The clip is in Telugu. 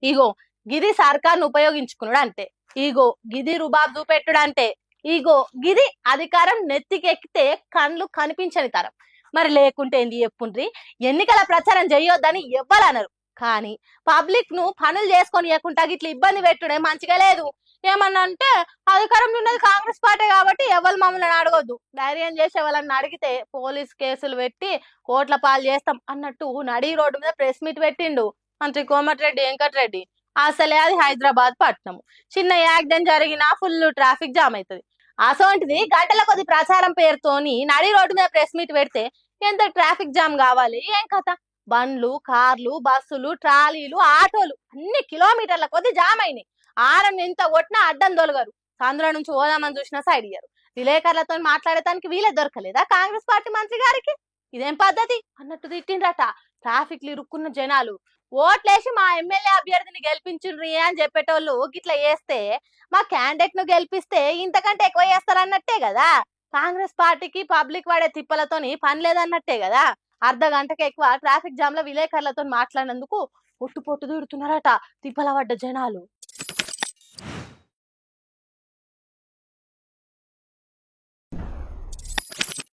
ఇగో గిది సర్కార్ను ఉపయోగించుకున్నాడు అంటే, ఇగో గిది రుబాబ్ చూపెట్టుడు అంటే, ఇగో గిది అధికారం నెత్తికెక్కితే కండ్లు కనిపించని తరం. మరి లేకుంటే ఏంది చెప్పుండ్రి. ఎన్నికల ప్రచారం చేయొద్దని ఎవ్వరనరు, కానీ పబ్లిక్ ను పనులు చేసుకొని ఇవ్వకుండా ఇట్లా ఇబ్బంది పెట్టుడే మంచిగా లేదు. ఏమన్నా అంటే అధికారంలో ఉన్నది కాంగ్రెస్ పార్టీ కాబట్టి ఎవరు మమ్మల్ని అడగొద్దు, ధైర్యం చేసే వాళ్ళని అడిగితే పోలీస్ కేసులు పెట్టి కోట్ల పాలు చేస్తాం అన్నట్టు నడి రోడ్డు మీద ప్రెస్ మీట్ పెట్టిండు మంత్రి కోమటిరెడ్డి వెంకటరెడ్డి. అసలే అది హైదరాబాద్ పట్టణం, చిన్న యాక్సిడెంట్ జరిగినా ఫుల్ ట్రాఫిక్ జామ్ అవుతుంది. అసోంటిది గంటల కొద్ది ప్రచారం పేరుతోని నడి రోడ్డు మీద ప్రెస్ మీట్ పెడితే ఎంత ట్రాఫిక్ జామ్ కావాలి ఏం కథ. బండ్లు, కార్లు, బస్సులు, ట్రాలీలు, ఆటోలు అన్ని కిలోమీటర్ల కొద్ది జామ్ అయినాయి. ఆరం ఎంత కొట్టినా అడ్డం తొలగరు. ఆంధ్ర నుంచి పోదామని చూసినా సైడ్ ఇయ్యరు. విలేకరులతో మాట్లాడటానికి వీలే దొరకలేదా కాంగ్రెస్ పార్టీ మంత్రి గారికి? ఇదేం పద్ధతి అన్నట్టు తిట్టిండ్రట ట్రాఫిక్ లో ఇరుక్కున్న జనాలు. ఓట్లేసి మా ఎమ్మెల్యే అభ్యర్థిని గెలిపించుండ్రి అని చెప్పేటోళ్ళు గిట్లా చేస్తే మా క్యాండిడేట్ ను గెలిపిస్తే ఇంతకంటే ఎక్కువ చేస్తారన్నట్టే కదా. కాంగ్రెస్ పార్టీకి పబ్లిక్ వాడే తిప్పలతోని పని లేదన్నట్టే కదా. అర్ధ గంటకి ఎక్కువ ట్రాఫిక్ జామ్ లో విలేకరులతో మాట్లాడినందుకు పొట్టు పొట్టు తిడుతున్నారట తిప్పల పడ్డ జనాలు.